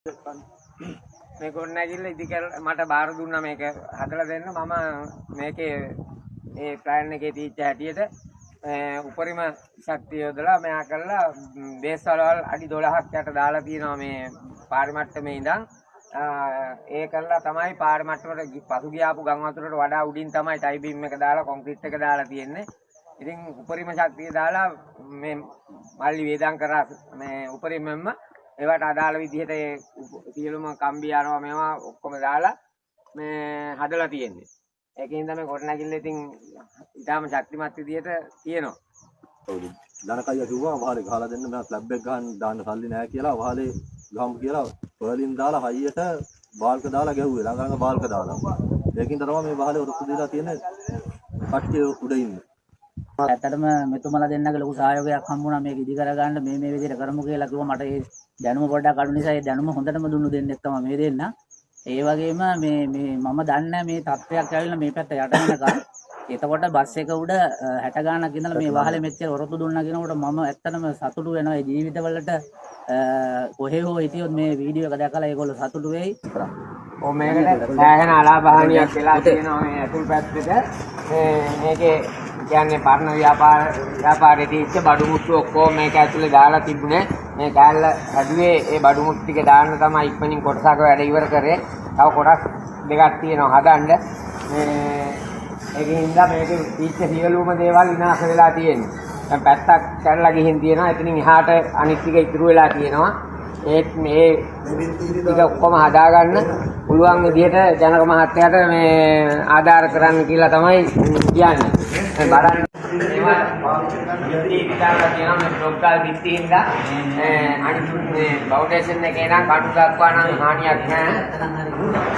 මේ ගොඩනැගිල්ල ඉදිකර මට බාර දුන්නා මේක හදලා දෙන්න. මම මේකේ ඒ ප්ලෑන් එකේ තීච්ච හැටියට උපරිම ශක්තිය යොදලා මෙයා කළා බේස් වලවල් අඩි 12ක් යට දාලා තියෙනවා මේ පාරි මට්ටමේ ඉඳන්. ඒ කළා තමයි පාරි මට්ටමට පසු ගියාපු ගම් වතුරට වඩා උඩින් තමයි ටයි බීම් එක දාලා කොන්ක්‍රීට් එක දාලා තියෙන්නේ. ඉතින් උපරිම ශක්තිය දාලා මේ මල්ලි වේදම් කරා මේ උපරිමෙන්ම ඒවට අදාළ විදිහට ඒ සියලුම කම්බි යනවා මේවා ඔක්කොම දාලා මේ හදලා තියෙන්නේ. ඒකෙන් තමයි ගොඩනැගිල්ල ඉතින් ඊටාම ශක්තිමත් විදිහට තියෙනවා. ඔව්. ධනකයියා කිව්වා වහලේ ගහලා දෙන්න මම ස්ලැබ් එක ගහන්න දාන්න සල්ලි නැහැ කියලා වහලේ ගහමු කියලා පර්ලින් දාලා හයියට බාල්ක දාලා ගැහුවේ ළඟ ළඟ බාල්ක දාලා. ඒකින් තමයි මේ වහලේ ඔරොත්තු දීලා තියෙන්නේ කට්ටිය උඩ ඉන්නේ. ඇත්තටම මෙතුමලා දෙන්නගේ ලොකු සහයෝගයක් හම්බුණා මේක ඉදි කරගන්න මේ විදිහට කරමු කියලා කිව්වා. මට ඒ දැනුම පොඩ්ඩක් අඩු නිසා ඒ දැනුම හොඳටම දුන්නු දෙන්නෙක් තමයි මේ දෙන්න. ඒ වගේම මේ මම දන්නේ මේ තත්ත්වයක් ඇවිල්ලා මේ පැත්ත යට වෙනකන්. එතකොට බස් එක උඩ 60 ගානක් ඉඳලා මේ වහලේ මෙච්චර ඔරොත්තු දුන්නා කියනකොට මම ඇත්තටම සතුටු වෙනවා. ඒ ජීවිතවලට කොහේ හෝ හිටියොත් මේ වීඩියෝ එක දැකලා ඒගොල්ලෝ සතුටු වෙයි. ඔව් මේකට සෑහෙන අලාභහානියක් වෙලා තියෙනවා මේ අතුල් පැත්තට. මේකේ කියන්නේ පරණ ව්‍යාපාරයේ තියෙච්ච බඩු මුට්ටු ඔක්කොම මේක ඇතුලේ දාලා තිබුණේ. මේ කෑල්ල හැදුවේ ඒ බඩු මුට්ටු ටික දාන්න තමයි ඉක්මනින් කොටසක වැඩ ඉවර කරේ. තව කොටස් දෙකක් තියෙනවා හදන්න. ඒකින් ඉඳලා මේකේ තියෙච්ච සියලුම දේවල් විනාශ වෙලා තියෙනවා. දැන් පැත්තක් කැඩලා ගිහින් තියෙනවා. එතනින් එහාට අනිත් ටික ඉතුරු වෙලා තියෙනවා. ඒත් මේ ටික ඔක්කොම හදාගන්න පුළුවන් විදිහට ජනක මහත්තයාට මේ ආධාර කරන්න කියලා තමයි කියන්නේ. බලන්න ඒවා විද්‍යාත්මක කියන මේ බ්ලොග්ගල් පිටින්දා අනිත් මේ ෆවුන්ඩේෂන් එකේ නම් කටු දක්වා නම් හානියක් නැහැ.